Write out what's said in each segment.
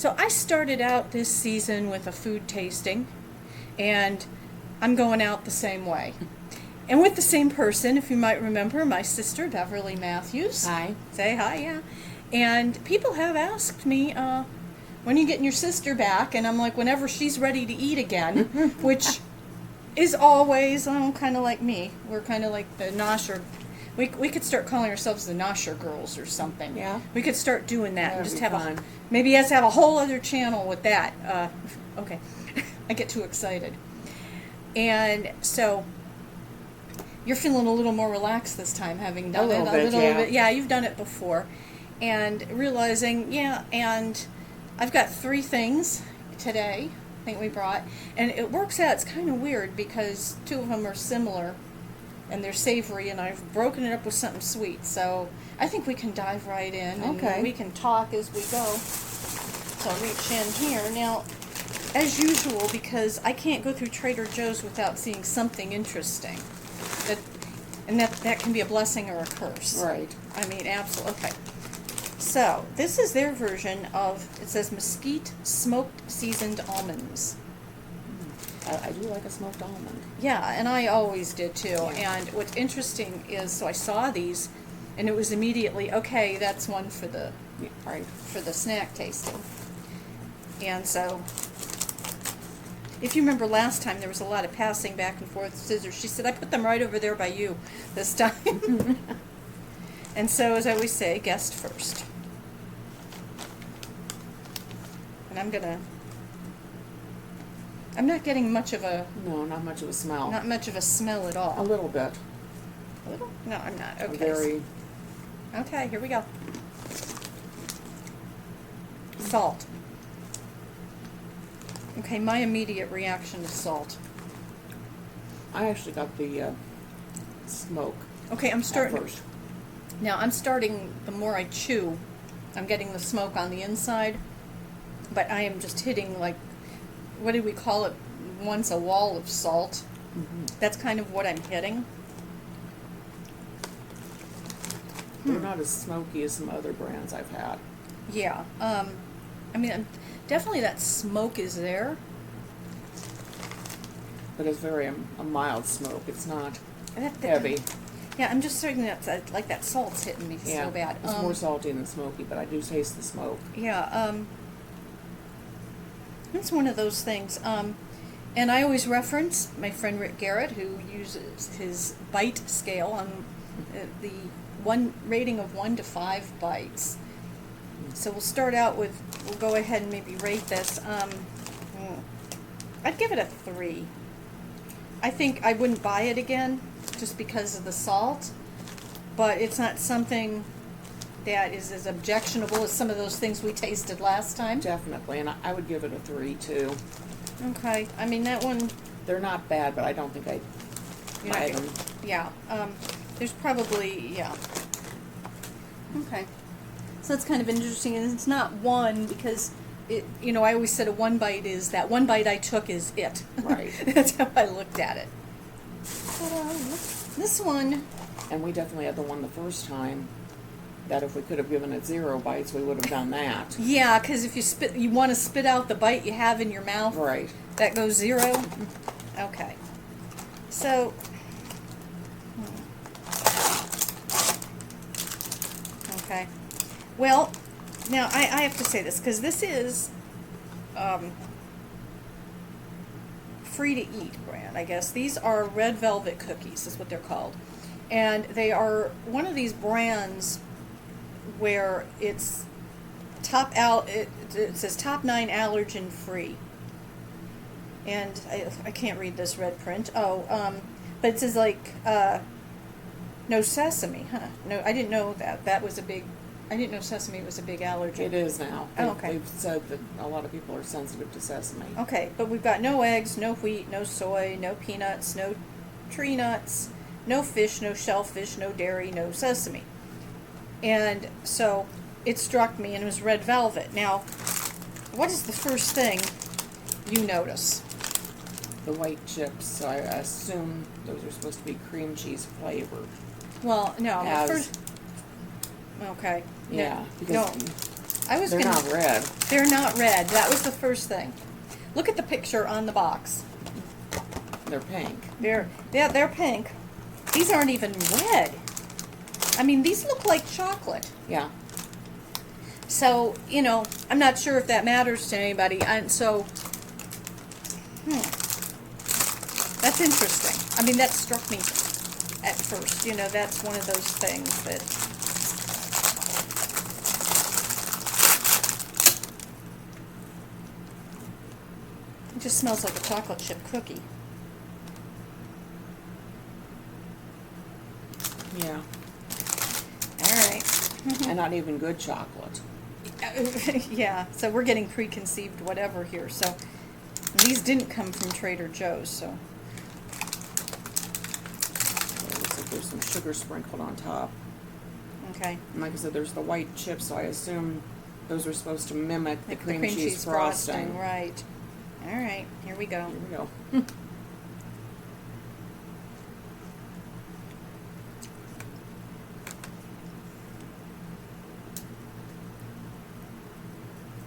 So I started out this season with a food tasting, and I'm going out the same way. And with the same person, if you might remember, my sister, Beverly Matthews. Hi. Say hi, yeah. And people have asked me, when are you getting your sister back? And I'm like, whenever she's ready to eat again, which is always kind of like me. We're kind of like the Nosher. We could start calling ourselves the Nosher Girls or something. Yeah. We could start doing that That'd and just be have fun. maybe us have a whole other channel with that. Okay. I get too excited. And so you're feeling a little more relaxed this time, having done little it. bit, yeah. Yeah, you've done it before. And realizing, and I've got 3 things today, I think we brought. And it works out, it's kind of weird because 2 of them are similar and they're savory, and I've broken it up with something sweet. So I think we can dive right in. Okay. And we can talk as we go. So I'll reach in here. Now, as usual, because I can't go through Trader Joe's without seeing something interesting. That can be a blessing or a curse. Right. I mean, absolutely. Okay. So, this is their version of, it says mesquite smoked seasoned almonds. I do like a smoked almond. Yeah, and I always did too. Yeah. And what's interesting is, so I saw these, and it was immediately, okay, that's one for the snack tasting. And so, if you remember last time, there was a lot of passing back and forth scissors. She said, I put them right over there by you this time. And so, as I always say, guest first. And I'm not getting much of a, No, not much of a smell. not much of a smell at all. A little bit. A little? No, I'm not. A Okay. very. Okay, here we go. Salt. Okay, my immediate reaction is salt. I actually got the smoke Okay, I'm at starting. first. Now, I'm starting, the more I chew, I'm getting the smoke on the inside, but I am just hitting, like, what did we call it once, a wall of salt? Mm-hmm. That's kind of what I'm hitting. They're not as smoky as some other brands I've had. Yeah, I mean, definitely that smoke is there. But it's very a mild smoke. It's not That- heavy. Yeah, I'm just starting that, like that salt's hitting me Yeah, so bad. it's more salty than smoky, but I do taste the smoke. Yeah, it's one of those things. And I always reference my friend Rick Garrett, who uses his bite scale on the one rating of 1 to 5 bites. So we'll start out with, we'll go ahead and maybe rate this. I'd give it a 3. I think I wouldn't buy it again just because of the salt, but it's not something that is as objectionable as some of those things we tasted last time. Definitely, and I would give it a 3 too. Okay, I mean that one, They're not bad, but I don't think I'd you're buy not them. yeah. There's probably, yeah. Okay, so that's kind of interesting, and it's not one because it, I always said a one bite is that one bite I took is it. Right. That's how I looked at it. But, this one, And we definitely had the one the first time that if we could have given it 0 bites, we would have done that. yeah, because if you want to spit out the bite you have in your mouth, Right. that goes 0. Okay, so. Okay, well, now I have to say this because this is free to eat brand, I guess. These are red velvet cookies, is what they're called, and they are one of these brands where it's it says top 9 allergen free, and I can't read this red print. But it says like no sesame, huh? No, I didn't know that was a big. I didn't know sesame was a big allergen. It is now. Oh, okay. They've said that a lot of people are sensitive to sesame. Okay, but we've got no eggs, no wheat, no soy, no peanuts, no tree nuts, no fish, no shellfish, no dairy, no sesame. And so it struck me, and it was red velvet. Now, what is the first thing you notice? The white chips, so I assume those are supposed to be cream cheese flavored. Well, no, As- first. Okay. Yeah, because No. I was They're gonna. not red. They're not red. That was the first thing. Look at the picture on the box. They're pink. They're pink. These aren't even red. I mean, these look like chocolate. Yeah. So, you know, I'm not sure if that matters to anybody. And so, that's interesting. I mean, that struck me at first. You know, that's one of those things that. It just smells like a chocolate chip cookie. Yeah. All right. And not even good chocolate. Yeah, so we're getting preconceived whatever here. So these didn't come from Trader Joe's, so. It looks like there's some sugar sprinkled on top. Okay. And like I said, there's the white chips, so I assume those are supposed to mimic the cream cheese frosting. Right. All right, here we go. Here we go.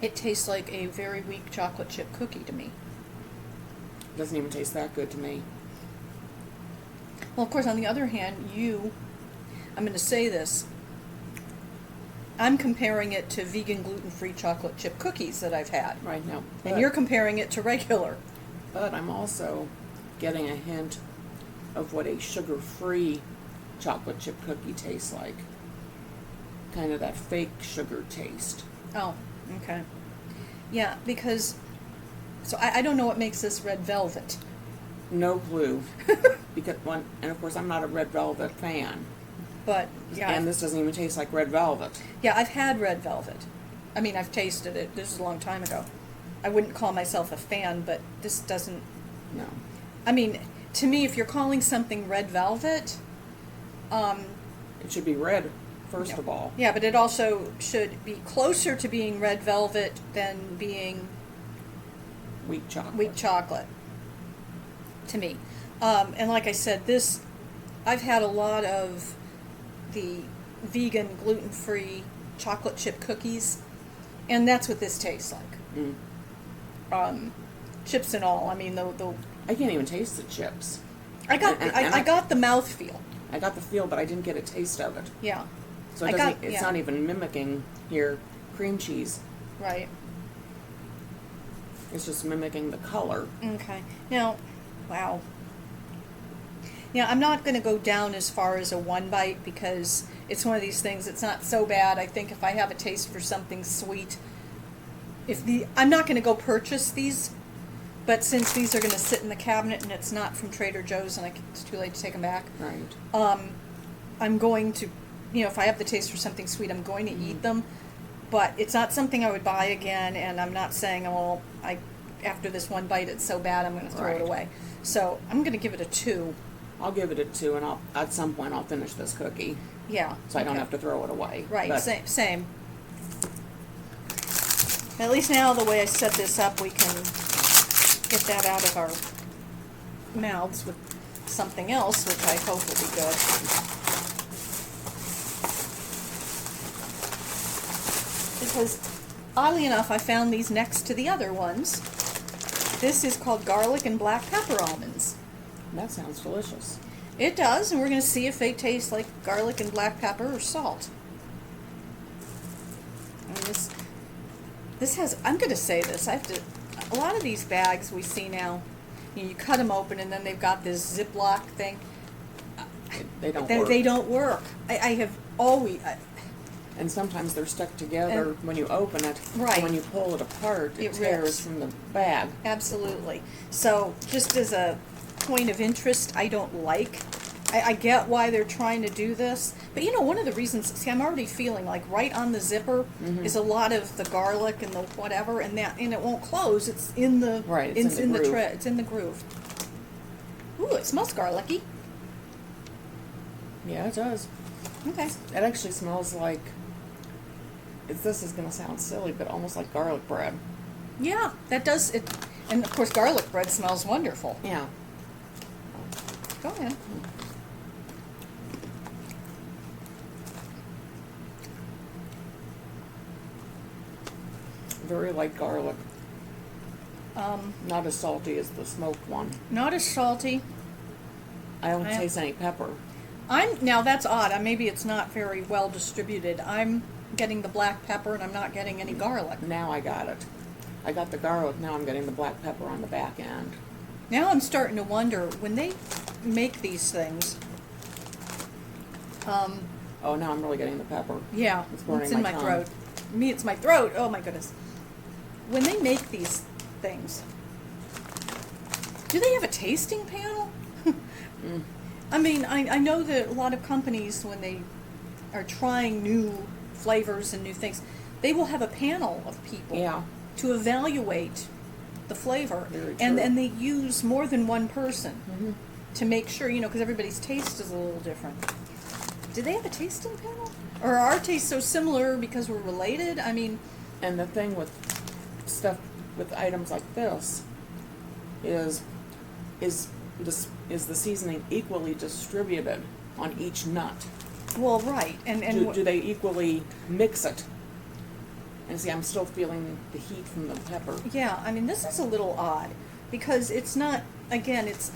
It tastes like a very weak chocolate chip cookie to me. Doesn't even taste that good to me. Well, of course, on the other hand, I'm going to say this, I'm comparing it to vegan gluten-free chocolate chip cookies that I've had. Right now. And you're comparing it to regular. But I'm also getting a hint of what a sugar-free chocolate chip cookie tastes like. Kind of that fake sugar taste. Oh, okay. Yeah, because, so I don't know what makes this red velvet. No clue. And of course I'm not a red velvet fan. But, yeah. And this doesn't even taste like red velvet. Yeah, I've had red velvet. I mean, I've tasted it. This is a long time ago. I wouldn't call myself a fan, but this doesn't. No. I mean, to me, if you're calling something red velvet, It should be red, first of all. yeah, but it also should be closer to being red velvet than being Weak chocolate. weak chocolate, to me. And like I said, I've had a lot of the vegan, gluten-free chocolate chip cookies, and that's what this tastes like. Mm. Chips and all. I mean, the I can't even taste the chips. I got And I got the mouthfeel. I got the feel, but I didn't get a taste of it. Yeah. So it's yeah. not even mimicking your cream cheese. Right. It's just mimicking the color. Okay. Now, wow. Yeah, I'm not going to go down as far as a one bite because it's one of these things. It's not so bad. I think if I have a taste for something sweet, I'm not going to go purchase these, but since these are going to sit in the cabinet and it's not from Trader Joe's and it's too late to take them back, Right. I'm going to, if I have the taste for something sweet, I'm going to eat them. But it's not something I would buy again, and I'm not saying, well, after this one bite, it's so bad, I'm going to throw it away. So I'm going to give it a 2. I'll give it a 2, and at some point I'll finish this cookie. Yeah. So I don't have to throw it away. Right, But same. At least now, the way I set this up, we can get that out of our mouths with something else, which I hope will be good. Because, oddly enough, I found these next to the other ones. This is called garlic and black pepper almonds. That sounds delicious. It does, and we're going to see if they taste like garlic and black pepper or salt. And this has, I'm going to say this, a lot of these bags we see now, you cut them open and then they've got this Ziploc thing. They don't work. They don't work. I have always... And sometimes they're stuck together when you open it. Right. And when you pull it apart, it tears rips. from the bag. Absolutely. So, just as a point of interest, I don't like. I get why they're trying to do this, but one of the reasons. See, I'm already feeling like right on the zipper is a lot of the garlic and the whatever, and it won't close. It's in the It's in the groove. It's in the groove. Ooh, it smells garlicky. Yeah, it does. Okay. It actually smells like. This is going to sound silly, but almost like garlic bread. Yeah, that does it. And of course, garlic bread smells wonderful. Yeah. Go ahead. Very light garlic. Um, Not as salty as the smoked one. not as salty. I don't I- taste any pepper. Now that's odd. Maybe it's not very well distributed. I'm getting the black pepper and I'm not getting any garlic. Now I got it. I got the garlic, now I'm getting the black pepper on the back end. Now I'm starting to wonder, when they make these things, Oh, now I'm really getting the pepper. yeah, It's burning it's in my my tongue. throat. Me, it's my throat. Oh my goodness. When they make these things, do they have a tasting panel? I mean, I know that a lot of companies, when they are trying new flavors and new things, they will have a panel of people Yeah. to evaluate the flavor. Very And true. they use more than one person Mhm. to make sure, because everybody's taste is a little different. Do they have a tasting panel? Or are our tastes so similar because we're related? I mean, And the thing with stuff, with items like this, is the seasoning equally distributed on each nut? well, right. And Do they equally mix it? And see, I'm still feeling the heat from the pepper. yeah, I mean, this is a little odd because it's not, again, it's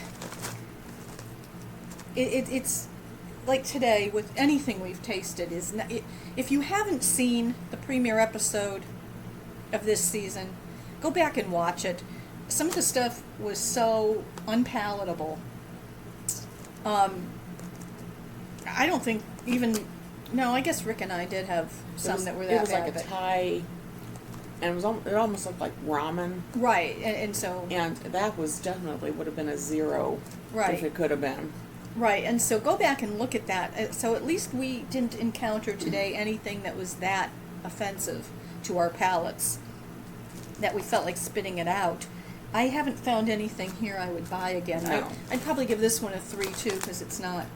like today with anything we've tasted is not, if you haven't seen the premiere episode of this season, go back and watch it. Some of the stuff was so unpalatable. I don't think even, no, I guess Rick and I did have some that were that It was bad. like a but- Thai, and it almost looked like ramen. right, and so And that was definitely would have been a 0 Right. if it could have been. right, and so go back and look at that. So at least we didn't encounter today anything that was that offensive to our palates that we felt like spitting it out. I haven't found anything here I would buy again. No. I'd probably give this one a 3 too because it's not.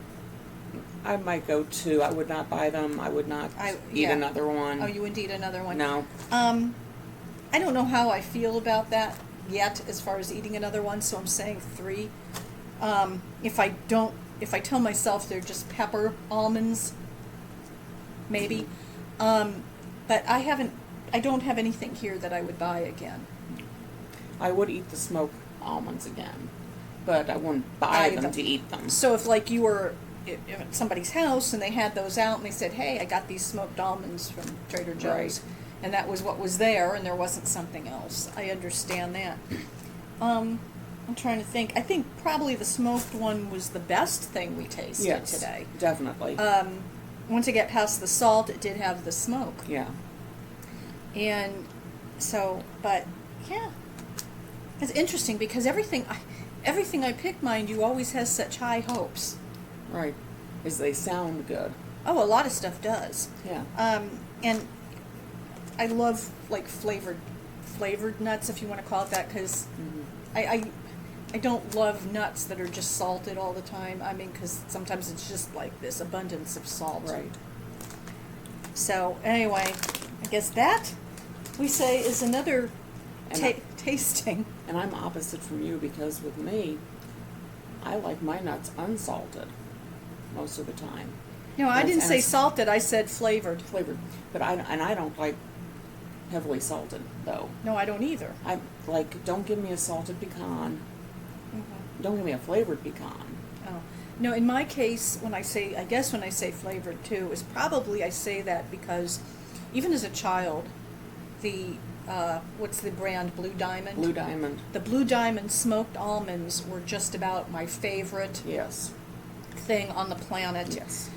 I might go 2. I would not buy them. I would not eat yeah. another one. Oh, you wouldn't eat another one? No. I don't know how I feel about that yet as far as eating another one, so I'm saying 3. If I tell myself they're just pepper almonds, maybe. But I don't have anything here that I would buy again. I would eat the smoked almonds again, but I wouldn't buy them to eat them. So if like you were at somebody's house and they had those out and they said, hey, I got these smoked almonds from Trader Joe's, Right. and that was what was there and there wasn't something else, I understand that. I'm trying to think. I think probably the smoked one was the best thing we tasted Yes, today. definitely. Once I get past the salt, it did have the smoke. Yeah. And so, but yeah, it's interesting because everything I pick, mind you, always has such high hopes. Right. Is they sound good. Oh, a lot of stuff does. Yeah. And I love like flavored nuts, if you want to call it that, because I don't love nuts that are just salted all the time. I mean, because sometimes it's just like this abundance of salt. Right. So anyway, I guess that we say is another And tasting. And I'm opposite from you because with me, I like my nuts unsalted most of the time. No, I And didn't it's- say and it's salted. I said flavored. flavored, but I don't like heavily salted though. No, I don't either. I like don't give me a salted pecan. Don't give me a flavored pecan. Oh. No, in my case, when I say flavored too, is probably I say that because even as a child, the what's the brand, Blue Diamond? Blue Diamond. The Blue Diamond smoked almonds were just about my favorite Yes. thing on the planet. Yes.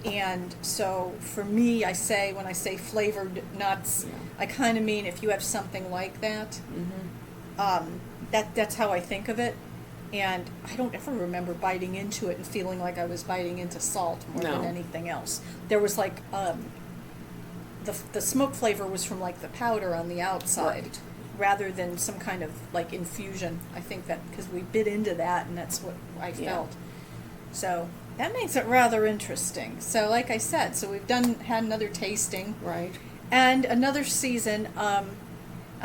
And so for me, when I say flavored nuts, Yeah. I kind of mean if you have something like that. Mm-hmm. That's how I think of it. And I don't ever remember biting into it and feeling like I was biting into salt more No. than anything else. There was like the smoke flavor was from like the powder on the outside, Right. rather than some kind of like infusion. I think that because we bit into that, and that's what I Yeah. felt. So that makes it rather interesting. So like I said, so we've had another tasting. Right. And another season, I'm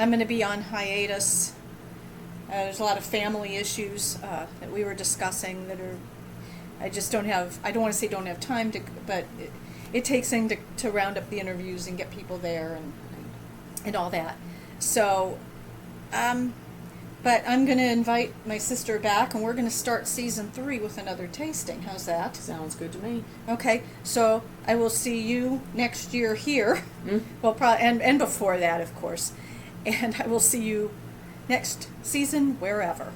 going to be on hiatus. There's a lot of family issues that we were discussing that are, I don't want to say don't have time to, but it takes in to round up the interviews and get people there. And and all that. So, but I'm going to invite my sister back, and we're going to start season 3 with another tasting. How's that? Sounds good to me. Okay, so I will see you next year here. Mm. Well, and before that, of course. And I will see you next season, wherever.